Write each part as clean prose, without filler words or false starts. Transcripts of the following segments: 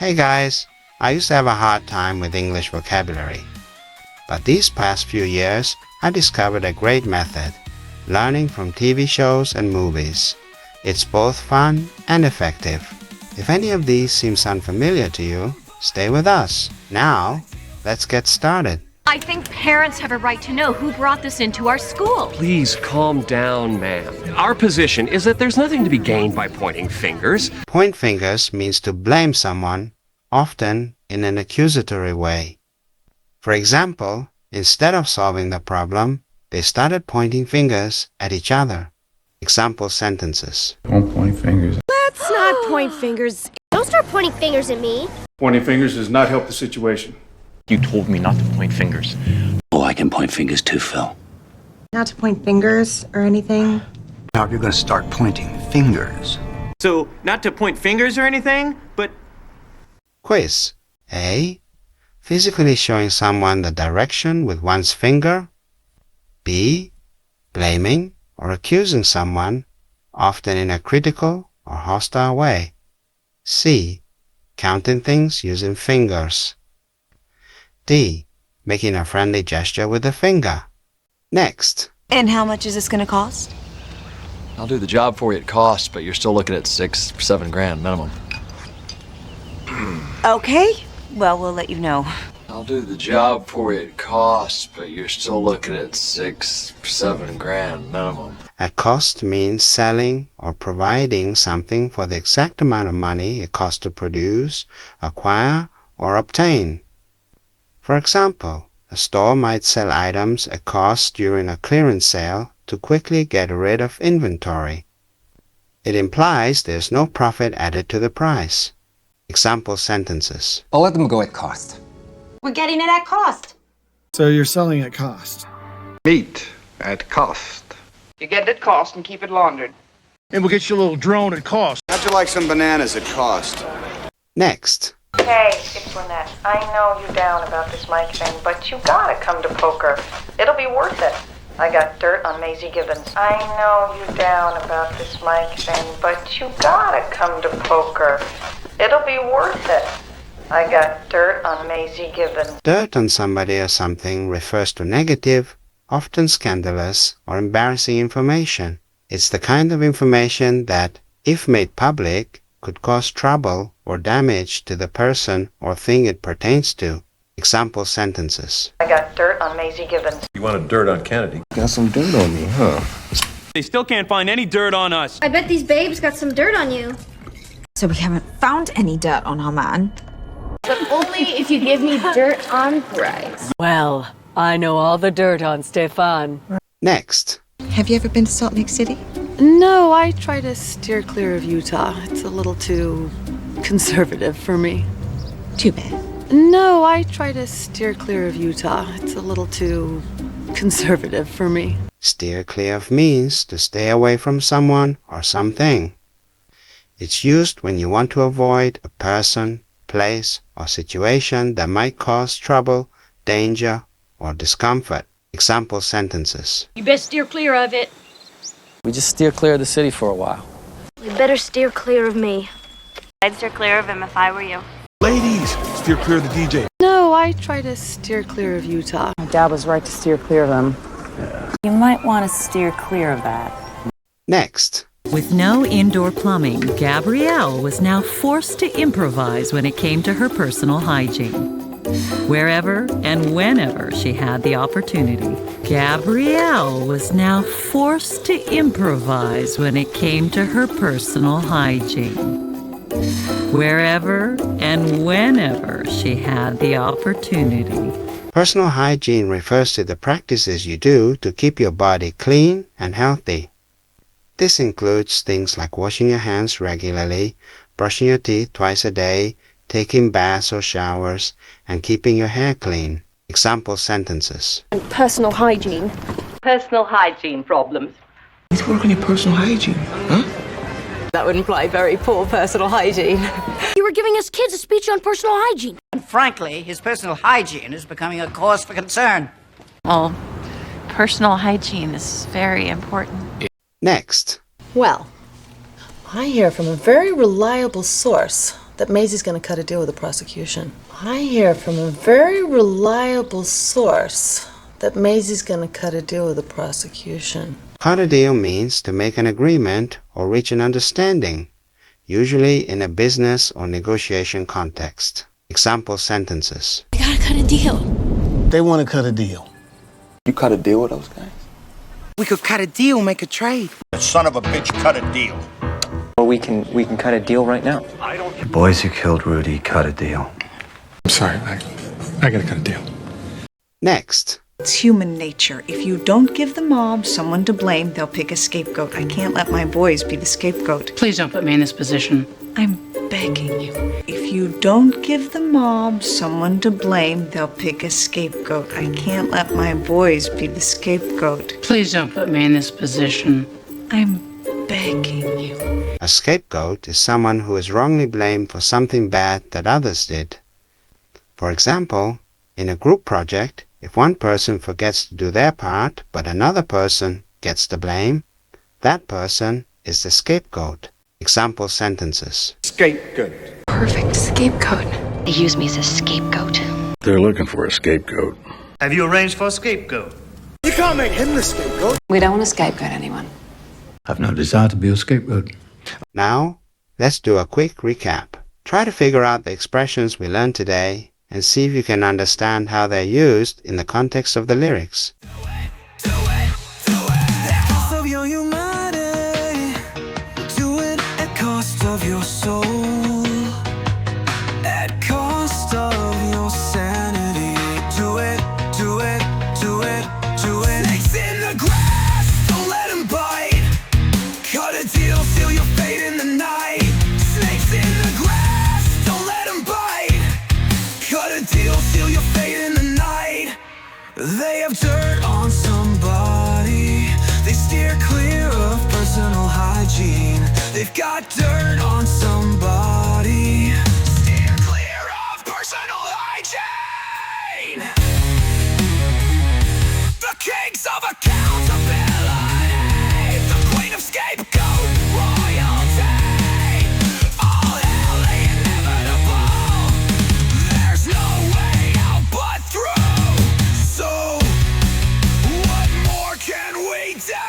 Hey guys, I used to have a hard time with English vocabulary. But these past few years, I discovered a great method, learning from TV shows and movies. It's both fun and effective. If any of these seems unfamiliar to you, stay with us. Now, let's get started. I think parents have a right to know who brought this into our school. Please calm down, ma'am. Our position is that there's nothing to be gained by pointing fingers. Point fingers means to blame someone, often in an accusatory way. For example, instead of solving the problem, they started pointing fingers at each other. Example sentences. Don't point fingers. Let's not point fingers. Don't start pointing fingers at me. Pointing fingers does not help the situation. You told me not to point fingers. Oh, I can point fingers too, Phil. Not to point fingers or anything. Now you're gonna start pointing fingers. So, not to point fingers or anything, but... Quiz. A. Physically showing someone the direction with one's finger. B. Blaming or accusing someone, often in a critical or hostile way. C. Counting things using fingers. D. Making a friendly gesture with a finger. Next. And how much is this going to cost? I'll do the job for you at cost, but you're still looking at $6-7 grand minimum. Okay. Well, we'll let you know. I'll do the job for you at cost, but you're still looking at $6-7 grand minimum. At cost means selling or providing something for the exact amount of money it costs to produce, acquire, or obtain. For example, a store might sell items at cost during a clearance sale to quickly get rid of inventory. It implies there's no profit added to the price. Example sentences. I'll let them go at cost. We're getting it at cost. So you're selling at cost. Meat at cost. You get it at cost and keep it laundered. And we'll get you a little drone at cost. How'd you like some bananas at cost? Next. Hey, it's Lynette. I know you're down about this mic thing, but you gotta come to poker. It'll be worth it. I got dirt on Maisie Gibbons. I know you're down about this mic thing, but you gotta come to poker. It'll be worth it. I got dirt on Maisie Gibbons. Dirt on somebody or something refers to negative, often scandalous or embarrassing information. It's the kind of information that, if made public, could cause trouble or damage to the person or thing it pertains to. Example sentences. I got dirt on Maisie Gibbons. You wanted dirt on Kennedy. Got some dirt on me, huh? They still can't find any dirt on us. I bet these babes got some dirt on you. So we haven't found any dirt on our man. But only if you give me dirt on Bryce. Well, I know all the dirt on Stefan. Next. Have you ever been to Salt Lake City? No, I try to steer clear of Utah. It's a little too conservative for me. Too bad. No, I try to steer clear of Utah. It's a little too conservative for me. Steer clear of means to stay away from someone or something. It's used when you want to avoid a person, place, or situation that might cause trouble, danger, or discomfort. Example sentences. You best steer clear of it. We just steer clear of the city for a while. You better steer clear of me. I'd steer clear of him if I were you. Ladies, steer clear of the DJ. No, I try to steer clear of Utah. My dad was right to steer clear of them. You might want to steer clear of that. Next. With no indoor plumbing, Gabrielle was now forced to improvise when it came to her personal hygiene. Wherever and whenever she had the opportunity, Gabrielle was now forced to improvise when it came to her personal hygiene. Wherever and whenever she had the opportunity. Personal hygiene refers to the practices you do to keep your body clean and healthy. This includes things like washing your hands regularly, brushing your teeth twice a day, taking baths or showers, and keeping your hair clean. Example sentences. And personal hygiene. Personal hygiene problems. Let's work on your personal hygiene, huh? That would imply very poor personal hygiene. You were giving us kids a speech on personal hygiene. And frankly, his personal hygiene is becoming a cause for concern. Well, personal hygiene is very important. Next. Well, I hear from a very reliable source that Maisie's going to cut a deal with the prosecution. I hear from a very reliable source that Maisie's going to cut a deal with the prosecution. Cut a deal means to make an agreement or reach an understanding, usually in a business or negotiation context. Example sentences. We gotta cut a deal. They want to cut a deal. You cut a deal with those guys? We could cut a deal, make a trade. The son of a bitch cut a deal. Or we can cut a deal right now. The boys who killed Rudy cut a deal. I'm sorry, I gotta cut a deal. Next. It's human nature. If you don't give the mob someone to blame, they'll pick a scapegoat. I can't let my boys be the scapegoat. Please don't put me in this position. I'm begging you. If you don't give the mob someone to blame, they'll pick a scapegoat. I can't let my boys be the scapegoat. Please don't put me in this position. I'm begging you. A scapegoat is someone who is wrongly blamed for something bad that others did. For example, in a group project, if one person forgets to do their part, but another person gets the blame, that person is the scapegoat. Example sentences. Scapegoat. Perfect scapegoat. They use me as a scapegoat. They're looking for a scapegoat. Have you arranged for a scapegoat? You can't make him the scapegoat. We don't want to scapegoat anyone. I've no desire to be a scapegoat. Now, let's do a quick recap. Try to figure out the expressions we learned today and see if you can understand how they're used in the context of the lyrics. They have dirt on somebody. They steer clear of personal hygiene. They've got dirt on somebody. Steer clear of personal hygiene. The kings of accountability. The queen of scapegoat royalty. All hell the inevitable. There's no way out but through. So, what more can we do?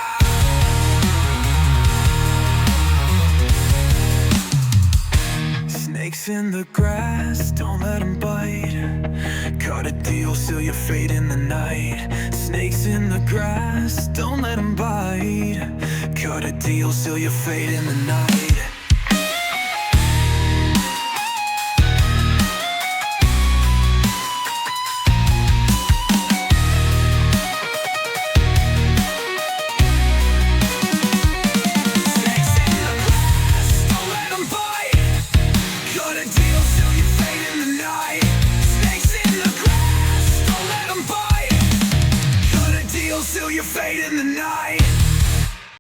Snakes in the grass, don't let them bite. Cut a deal, seal your fate in the night. Snakes in the grass, don't let them bite. Cut a deal, seal your fate in the night. Seal your fate in the night.